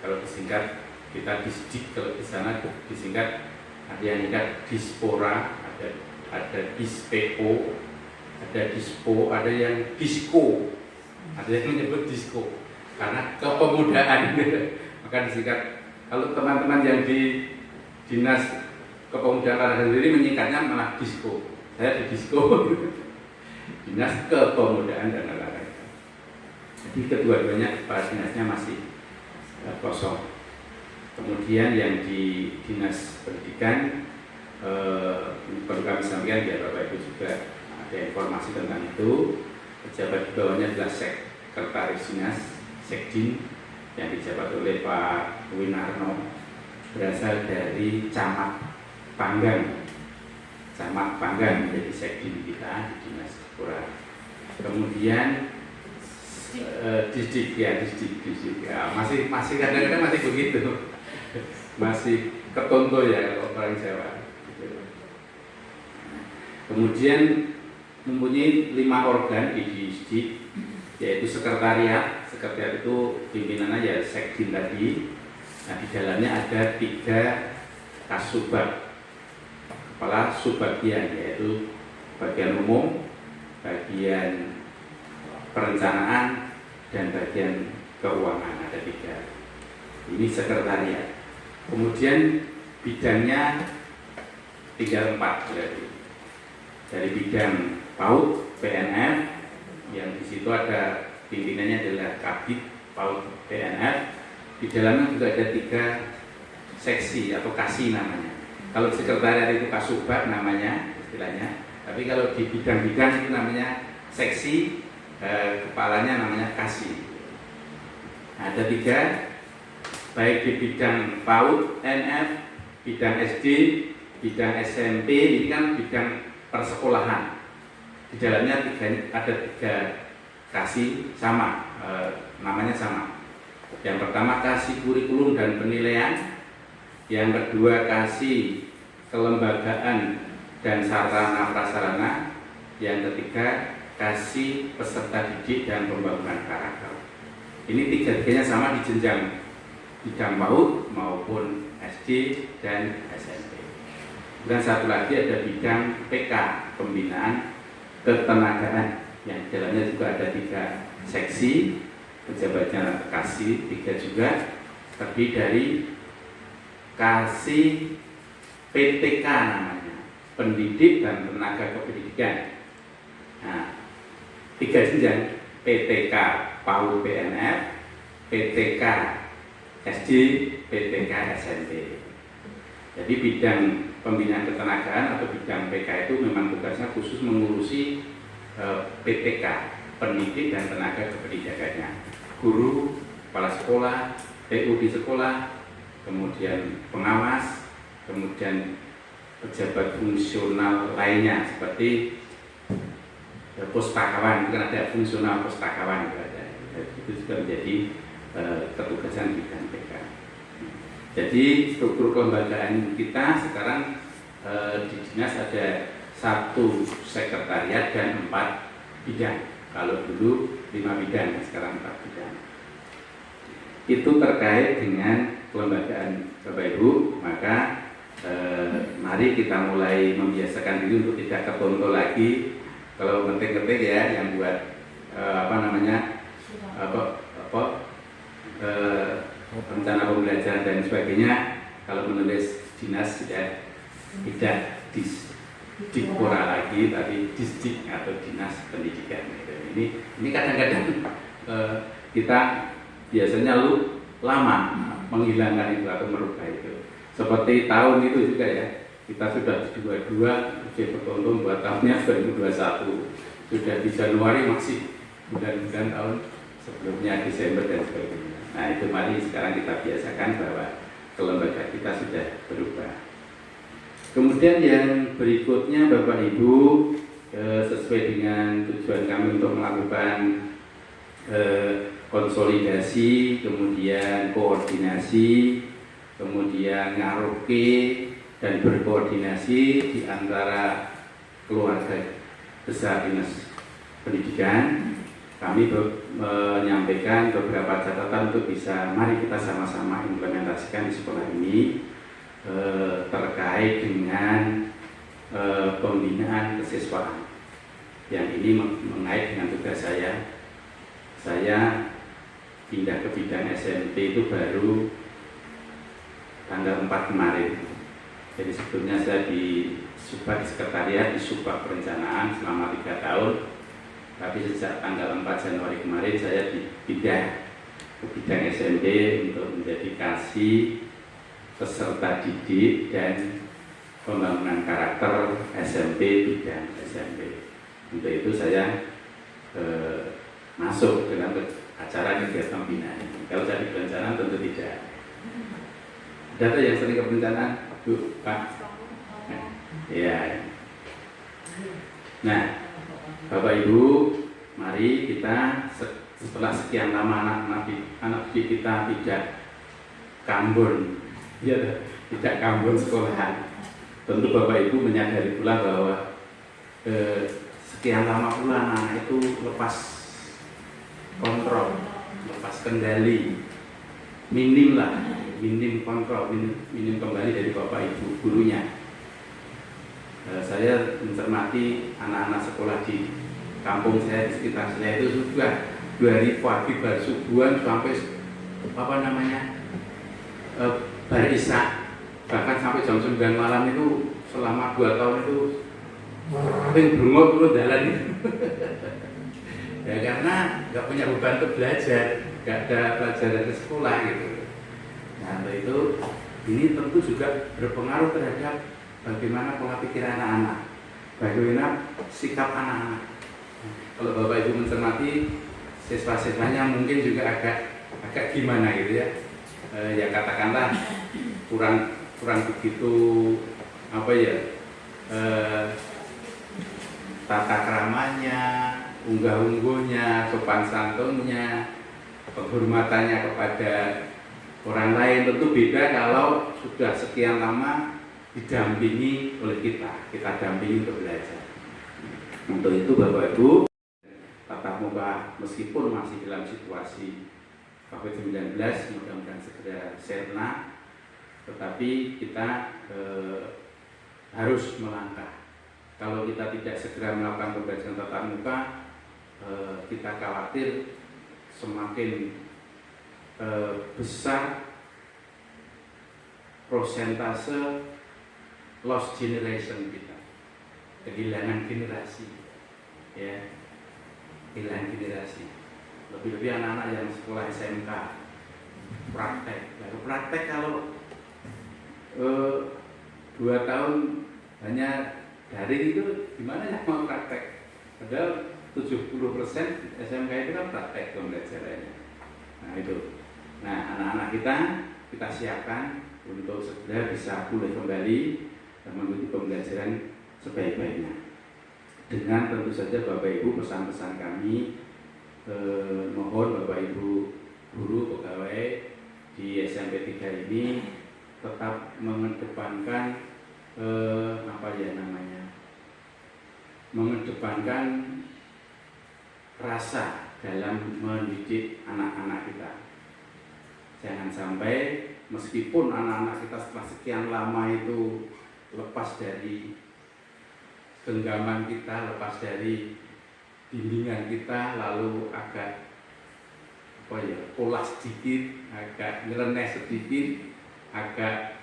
Kalau disingkat kita Disdik, kalau di sana disingkat ada yang singkat Dispora, ada Dispo, ada Dispo, ada yang Disko, ada yang menyebut Disko karena kepemudaan. Maka disingkat. Kalau teman-teman yang di Dinas Kepemudaan Kalimantan sendiri menyingkatnya malah Disko. Saya di Disko, Dinas Kepemudaan dan Olahraga. Jadi kedua-duanya kepala dinasnya masih kosong. Kemudian yang di Dinas Pendidikan perlu kami sampaikan biar Bapak Ibu juga ada informasi tentang itu. Pejabat di bawahnya adalah Sekretaris Dinas, Sekdin, yang dijabat oleh Pak Winarno, berasal dari Camat Panggang. Camat Panggang menjadi Sekdin kita di Dinas Pura. Kemudian Disdik ya, masih kadang-kadang masih begitu, masih ketonto ya kalau orang Jawa. Kemudian mempunyai 5 organ di Disdik, yaitu sekretariat itu pimpinannya ya Sekdin tadi. Nah di dalamnya ada 3 kasubag, kepala subbagian, yaitu bagian umum, bagian perencanaan, dan bagian keuangan, ada 3. Ini sekretariat. Kemudian bidangnya 3-4 berarti. Dari bidang PAUD, PNF, yang di situ ada pimpinannya adalah Kabid PAUD PNF. Di dalamnya juga ada 3 seksi atau kasih namanya. Kalau sekretariat itu kasubag namanya istilahnya, tapi kalau di bidang-bidang itu namanya seksi, kepalanya namanya kasih. Nah, ada 3, baik di bidang PAUD, NF, bidang SD, bidang SMP, ini kan bidang persekolahan. Di dalamnya ada 3 kasih sama, namanya sama. Yang pertama kasih kurikulum dan penilaian, yang kedua kasih kelembagaan dan sarana prasarana, yang ketiga kasih peserta didik dan pembangunan karakter. Ini 3-tiganya sama di jenjang bidang PAUD maupun SD dan SMP. Dan satu lagi ada bidang PK, pembinaan ketenagaan, yang di dalamnya juga ada 3 seksi, pejabatnya kasih 3 juga, terdiri dari kasih PTK namanya, pendidik dan tenaga kependidikan. Nah, 3 jenjang, PTK PAUD PNF, PTK SD, PTK SMP. Jadi bidang pembinaan ketenagaan atau bidang PK itu memang tugasnya khusus mengurusi PTK, pendidik dan tenaga kependidikannya, guru, kepala sekolah, TU di sekolah, kemudian pengawas, kemudian pejabat fungsional lainnya seperti pustakawan, itu kan ada fungsional pustakawan, itu juga menjadi ketugasan bidang PK. Jadi struktur kelembagaan kita sekarang di dinas ada 1 sekretariat dan 4 bidang. Kalau dulu 5 bidang, sekarang 4 bidang. Itu terkait dengan kelembagaan Bapak Ibu. Maka mari kita mulai membiasakan diri untuk tidak ketonto lagi. Kalau ngetik-ngetik ya, yang buat rencana pembelajaran dan sebagainya, kalau menulis dinas ya tidak Dikpora lagi, tapi Disdik atau Dinas Pendidikan. Ini kadang-kadang kita biasanya lama menghilangkan itu atau merubah itu. Seperti tahun itu juga ya, kita sudah 22 uji bertonton buat tahunnya 2021, sudah di Januari masih bulan-bulan tahun sebelumnya Desember dan sebagainya. Nah itu mari sekarang kita biasakan bahwa kelembagaan kita sudah berubah. Kemudian yang berikutnya Bapak Ibu, sesuai dengan tujuan kami untuk melakukan konsolidasi, kemudian koordinasi, kemudian ngaruki dan berkoordinasi di antara keluarga besar Dinas Pendidikan, kami menyampaikan beberapa catatan untuk bisa mari kita sama-sama implementasikan di sekolah ini terkait dengan pembinaan kesiswaan. Yang ini mengait dengan tugas saya. Saya pindah ke bidang SMP itu baru tanggal 4 kemarin. Jadi sebelumnya saya di sekretariat di Subak Perencanaan selama 3 tahun. Tapi sejak tanggal 4 Januari kemarin saya dipindah ke bidang SMP untuk menjadi kasih peserta didik dan pembangunan karakter SMP bidang SMP. Untuk itu saya masuk dalam acara kegiatan pembinaan. Kalau saya di perencanaan tentu tidak. Ada yang sering ke perencanaan, Bu, Pak? Ya. Nah, Bapak Ibu, mari kita setelah sekian lama anak didik kita tidak kambun, ya, tidak kambun sekolahan. Tentu Bapak Ibu menyadari pula bahwa sekian lama pula anak itu lepas kontrol, lepas kendali, minim kontrol, minim kembali dari Bapak Ibu gurunya. Saya mencermati anak-anak sekolah di kampung saya, di sekitar saya itu juga dari pagi bar subuhan sampai bar isya, bahkan sampai jam 9 malam itu selama 2 tahun itu bengok dulu jalan itu. Ya karena nggak punya beban untuk belajar, nggak ada pelajaran ke sekolah gitu. Nah itu ini tentu juga berpengaruh terhadap bagaimana pola pikir anak-anak, bagaimana sikap anak-anak. Kalau Bapak Ibu mencermati siswa-siswanya mungkin juga agak gimana gitu ya, ya katakanlah kurang begitu tata keramanya, unggah-ungguhnya, sopan santunnya, penghormatannya kepada orang lain tentu beda kalau sudah sekian lama didampingi oleh kita dampingi untuk belajar. Untuk itu Bapak Ibu, tatap muka meskipun masih dalam situasi COVID-19 mudah-mudahan segera sirna, tetapi kita harus melangkah. Kalau kita tidak segera melakukan pembelajaran tatap muka, kita khawatir semakin besar prosentase lost generation kita, kehilangan generasi, ya, kehilangan generasi. Lebih-lebih anak-anak yang sekolah SMK praktek, lalu praktek kalau 2 tahun hanya daring itu gimana ya mau praktek? Padahal 70% SMK itu kan praktek pembelajarannya. Nah itu, nah anak-anak kita siapkan untuk segera bisa pulih kembali dan mengikuti pembelajaran sebaik-baiknya. Dengan tentu saja Bapak Ibu pesan-pesan kami, mohon Bapak Ibu guru pegawai di SMP 3 ini tetap mengedepankan mengedepankan rasa dalam mendidik anak-anak kita. Jangan sampai meskipun anak-anak kita setelah sekian lama itu lepas dari genggaman kita, lepas dari bimbingan kita, lalu agak pola sedikit, agak nyeleneh sedikit, agak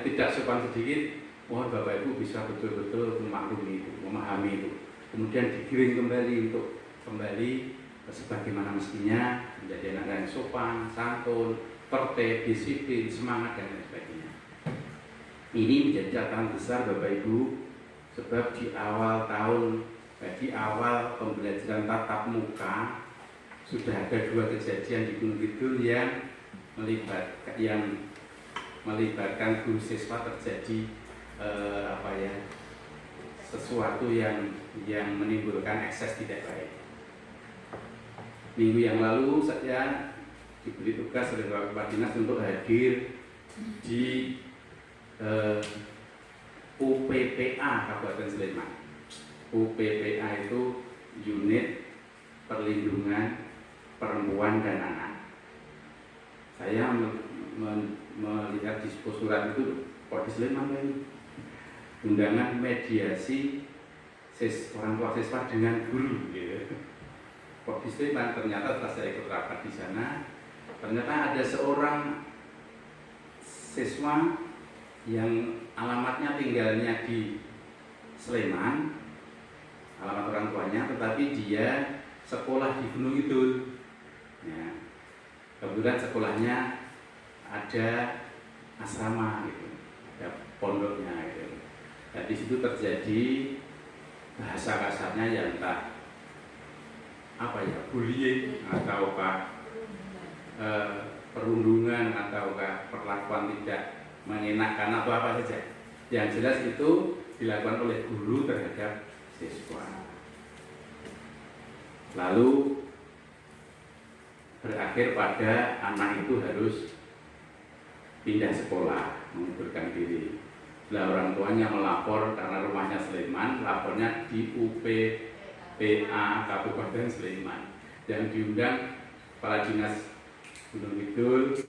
tidak sopan sedikit, mohon Bapak Ibu bisa betul-betul memaklumi itu, memahami itu, kemudian digiring kembali untuk kembali sebagaimana mestinya menjadi anak yang sopan, santun, tertib, disiplin, semangat dan lain sebagainya. Ini menjadi catatan besar Bapak Ibu, sebab di awal tahun, di awal pembelajaran tatap muka sudah ada 2 kejadian di Gunung Kidul yang melibatkan guru siswa terjadi sesuatu yang menimbulkan ekses tidak baik. Minggu yang lalu saya diberi tugas oleh Bapak Dinas untuk hadir di UPPA Kabupaten Sleman. UPPA itu unit perlindungan perempuan dan anak. Saya melihat di sebuah surat itu kok di Sleman ini undangan mediasi orang tua siswa dengan guru, gitu. Kok di Sleman, ternyata setelah saya ikut rapat di sana, ternyata ada seorang siswa yang alamatnya tinggalnya di Sleman, alamat orang tuanya, tetapi dia sekolah di Gunung Kidul. Ya, kebetulan sekolahnya ada asrama gitu, ada pondoknya gitu. Dan di situ terjadi bahasa kasarnya yang entah apa ya, bullying ataukah perundungan ataukah perlakuan tidak mengenakan atau apa saja. Yang jelas itu dilakukan oleh guru terhadap siswa. Lalu berakhir pada anak itu harus pindah sekolah, mengundurkan diri. Lah orang tuanya melapor karena rumahnya Sleman, lapornya di UPPA Kabupaten Sleman. Yang diundang Kepala Dinas Gunung Kidul,